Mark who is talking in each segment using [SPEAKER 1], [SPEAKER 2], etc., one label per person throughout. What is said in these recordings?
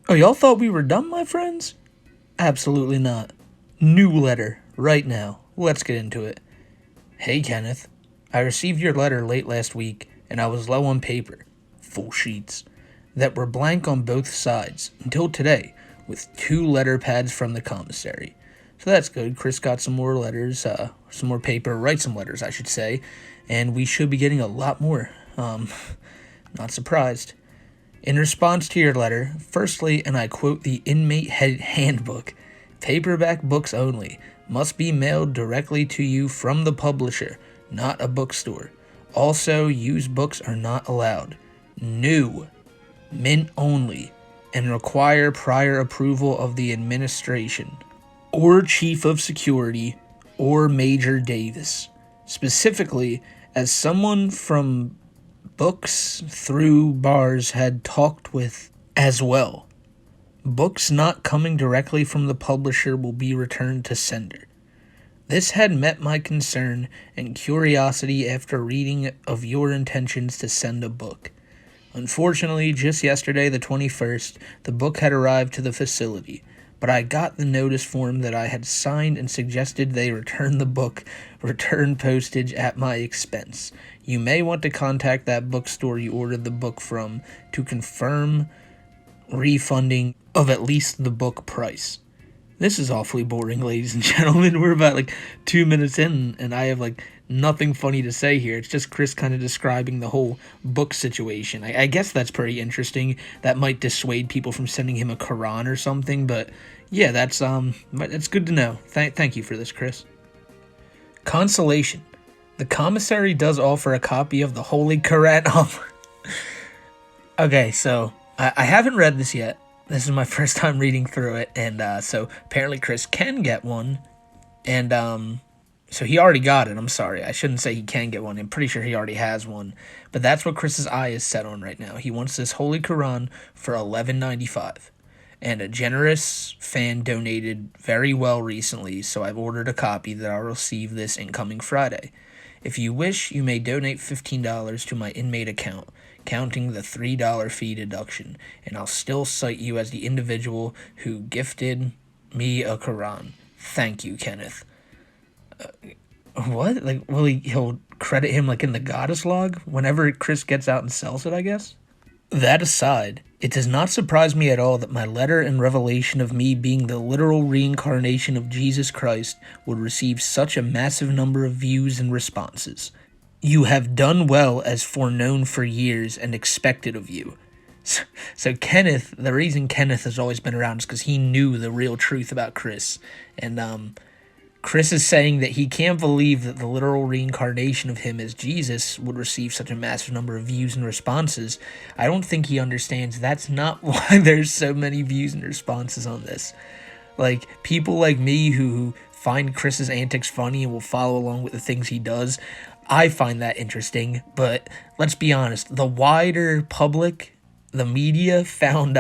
[SPEAKER 1] Oh, y'all thought we were done, my friends? Absolutely not. New letter, right now. Let's get into it. Hey, Kenneth. I received your letter late last week, and I was low on paper, full sheets, that were blank on both sides until today, with 2 letter pads from the commissary. So that's good. Chris got some more letters, some more paper, write some letters, I should say, and we should be getting a lot more. Not surprised. In response to your letter, firstly, and I quote the inmate handbook, paperback books only must be mailed directly to you from the publisher, not a bookstore. Also, used books are not allowed. New, mint only, and require prior approval of the administration, or chief of security, or Major Davis. Specifically, as someone from books through bars had talked with as well. Books not coming directly from the publisher will be returned to sender. This had met my concern and curiosity after reading of your intentions to send a book. Unfortunately, just yesterday, the 21st, the book had arrived to the facility, but I got the notice form that I had signed and suggested they return the book, return postage at my expense. You may want to contact that bookstore you ordered the book from to confirm refunding of at least the book price. This is awfully boring, ladies and gentlemen. We're about 2 minutes in, and I have nothing funny to say here. It's just Chris kind of describing the whole book situation. I guess that's pretty interesting. That might dissuade people from sending him a Quran or something, but yeah, that's good to know. Thank you for this, Chris. Consolation. The commissary does offer a copy of the Holy Quran. Okay, so I haven't read this yet. This is my first time reading through it, and so apparently Chris can get one, and so he already got it. I'm sorry, I shouldn't say he can get one. I'm pretty sure he already has one, but that's what Chris's eye is set on right now. He wants this Holy Quran for $11.95, and a generous fan donated very well recently, so I've ordered a copy that I'll receive this incoming Friday. If you wish, you may donate $15 to my inmate account, counting the $3 fee deduction, and I'll still cite you as the individual who gifted me a Quran. Thank you, Kenneth. What? He'll credit him in the goddess log whenever Chris gets out and sells it, I guess? That aside, it does not surprise me at all that my letter and revelation of me being the literal reincarnation of Jesus Christ would receive such a massive number of views and responses. You have done well as foreknown for years and expected of you. So Kenneth, the reason Kenneth has always been around is because he knew the real truth about Chris. And Chris is saying that he can't believe that the literal reincarnation of him as Jesus would receive such a massive number of views and responses. I don't think he understands that's not why there's so many views and responses on this. People like me who find Chris's antics funny and will follow along with the things he does, I find that interesting, but let's be honest, the wider public, the media, found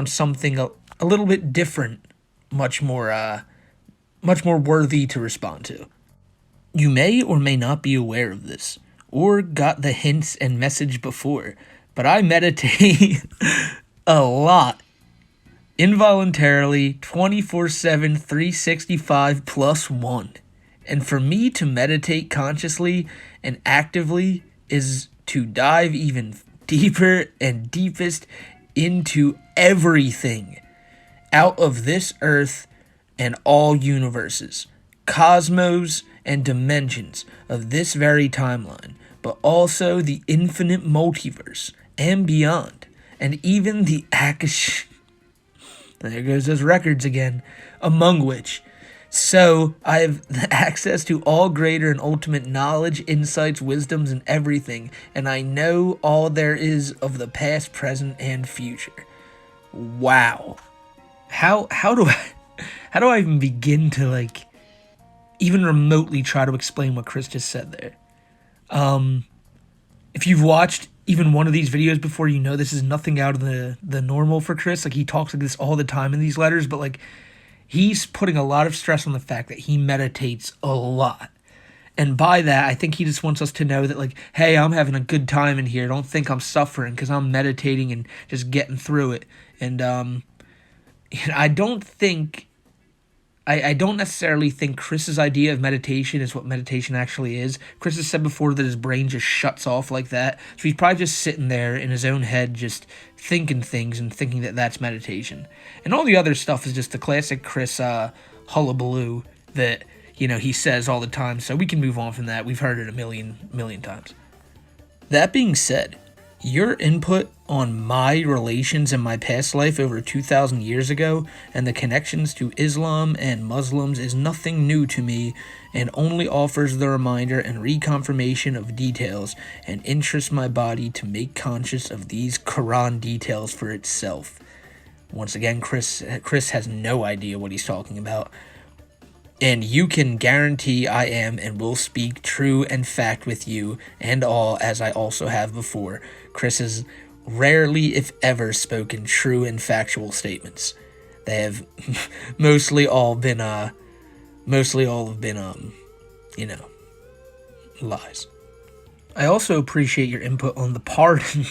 [SPEAKER 1] something a little bit different, much more worthy to respond to. You may or may not be aware of this, or got the hints and message before, but I meditate a lot. Involuntarily, 24/7, 365 plus 1. And for me to meditate consciously and actively is to dive even deeper and deepest into everything out of this earth and all universes, cosmos, and dimensions of this very timeline, but also the infinite multiverse and beyond, and even the Akash. There goes those records again, among which. So I have access to all greater and ultimate knowledge, insights, wisdoms, and everything, and I know all there is of the past, present, and future. Wow. How do I even begin to even remotely try to explain what Chris just said there? If you've watched even one of these videos before, you know this is nothing out of the normal for Chris. He talks like this all the time in these letters, but he's putting a lot of stress on the fact that he meditates a lot. And by that, I think he just wants us to know that, hey, I'm having a good time in here. Don't think I'm suffering because I'm meditating and just getting through it. And I don't think I don't necessarily think Chris's idea of meditation is what meditation actually is. Chris has said before that his brain just shuts off like that. So he's probably just sitting there in his own head just thinking things and thinking that that's meditation. And all the other stuff is just the classic Chris hullabaloo that, he says all the time. So we can move on from that. We've heard it a million times. That being said, your input on my relations in my past life over 2,000 years ago and the connections to Islam and Muslims is nothing new to me and only offers the reminder and reconfirmation of details and interests my body to make conscious of these Quran details for itself. Once again, Chris has no idea what he's talking about. And you can guarantee I am and will speak true and fact with you and all, as I also have before. Chris has rarely, if ever, spoken true and factual statements. They have mostly all been lies. I also appreciate your input on the pardon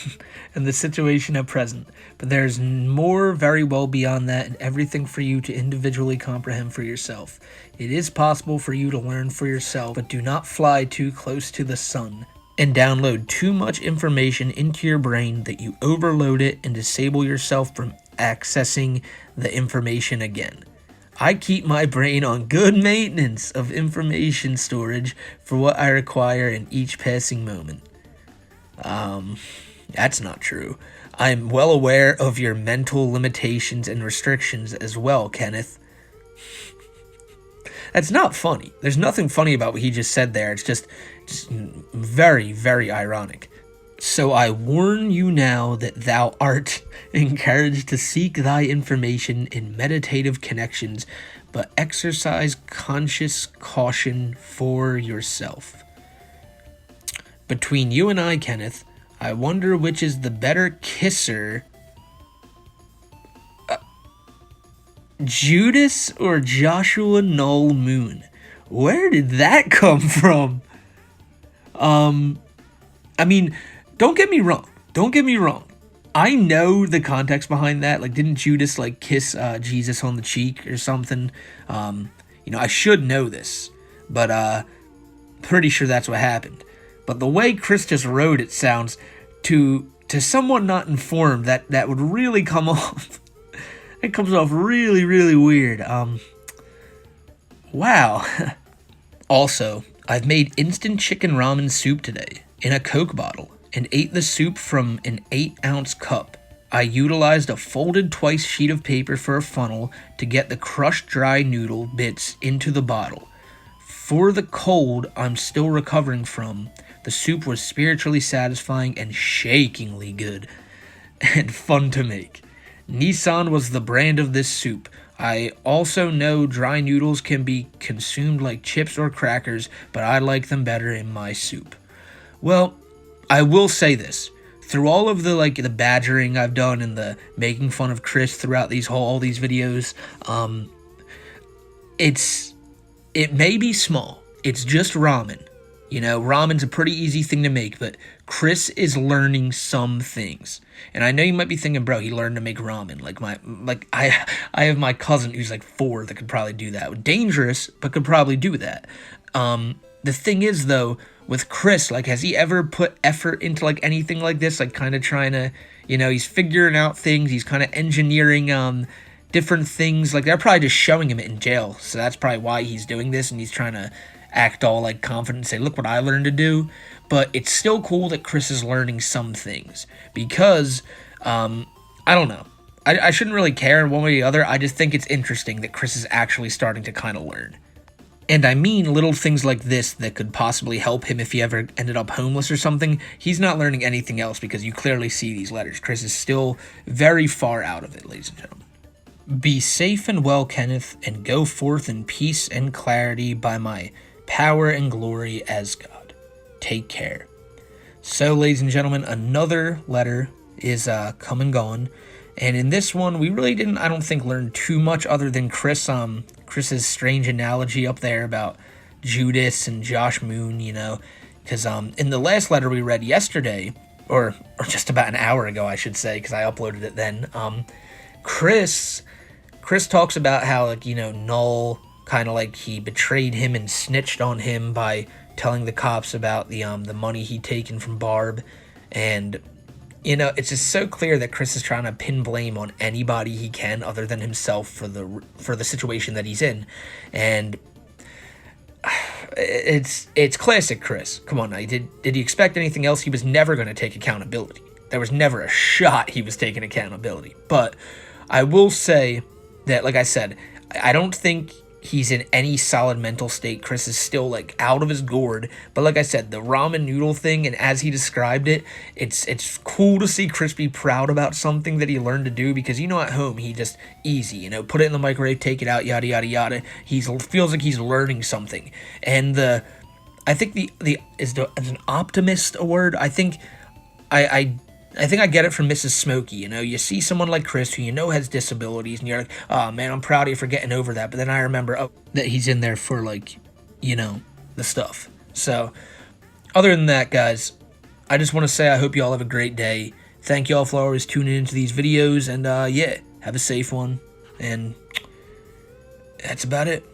[SPEAKER 1] and the situation at present, but there's more very well beyond that and everything for you to individually comprehend for yourself. It is possible for you to learn for yourself, but do not fly too close to the sun and download too much information into your brain that you overload it and disable yourself from accessing the information again. I keep my brain on good maintenance of information storage for what I require in each passing moment. That's not true. I'm well aware of your mental limitations and restrictions as well, Kenneth. That's not funny. There's nothing funny about what he just said there. It's just very, very ironic. So I warn you now that thou art encouraged to seek thy information in meditative connections, but exercise conscious caution for yourself. Between you and I, Kenneth, I wonder which is the better kisser, Judas or Joshua Null Moon. Where did that come from? I mean, don't get me wrong. I know the context behind that. Like, didn't Judas, kiss Jesus on the cheek or something? I should know this, but pretty sure that's what happened. But the way Chris just wrote it sounds, to someone not informed, that would really come off. It comes off really, really weird. Wow. Also, I've made instant chicken ramen soup today in a Coke bottle and ate the soup from an 8-ounce cup. I utilized a folded twice sheet of paper for a funnel to get the crushed dry noodle bits into the bottle. For the cold I'm still recovering from, the soup was spiritually satisfying and shakingly good and fun to make. Nissan was the brand of this soup. I also know dry noodles can be consumed like chips or crackers, but I like them better in my soup. Well, I will say this. Through all of the badgering I've done and the making fun of Chris throughout all these videos, it may be small. It's just ramen. Ramen's a pretty easy thing to make, but Chris is learning some things. And I know you might be thinking, bro, he learned to make ramen. I have my cousin who's 4 that could probably do that. Dangerous, but could probably do that. The thing is, though, with Chris, has he ever put effort into anything like this? Kind of trying to, he's figuring out things. He's kind of engineering different things. They're probably just showing him it in jail. So that's probably why he's doing this, and he's trying to act all confident and say, look what I learned to do. But it's still cool that Chris is learning some things because, I don't know. I shouldn't really care in one way or the other. I just think it's interesting that Chris is actually starting to kind of learn. And I mean little things like this that could possibly help him if he ever ended up homeless or something. He's not learning anything else because you clearly see these letters. Chris is still very far out of it, ladies and gentlemen. Be safe and well, Kenneth, and go forth in peace and clarity by my power and glory as God. Take care. So, ladies and gentlemen, another letter is come and gone. And in this one, we really didn't, I don't think, learn too much other than Chris's strange analogy up there about Judas and Josh Moon, because in the last letter we read yesterday, or just about an hour ago, I should say, because I uploaded it then, Chris talks about how, like, Null kind of like he betrayed him and snitched on him by telling the cops about the money he'd taken from Barb. And it's just so clear that Chris is trying to pin blame on anybody he can other than himself for the situation that he's in. And it's classic Chris. Come on now, did he expect anything else? He was never going to take accountability. There was never a shot he was taking accountability. But I will say that, like I said, I don't think he's in any solid mental state. Chris is still, like, out of his gourd. But like I said, the ramen noodle thing, and as he described it, it's cool to see Chris be proud about something that he learned to do, because, at home, he just easy, put it in the microwave, take it out, yada, yada, yada. He feels like he's learning something. And I think is an optimist a word? I think I get it from Ms.Smokey. You see someone like Chris who has disabilities, and you're like, oh man, I'm proud of you for getting over that. But then I remember that he's in there for, like, the stuff. So, other than that, guys, I just want to say I hope you all have a great day. Thank you all for always tuning into these videos, and yeah, have a safe one. And that's about it.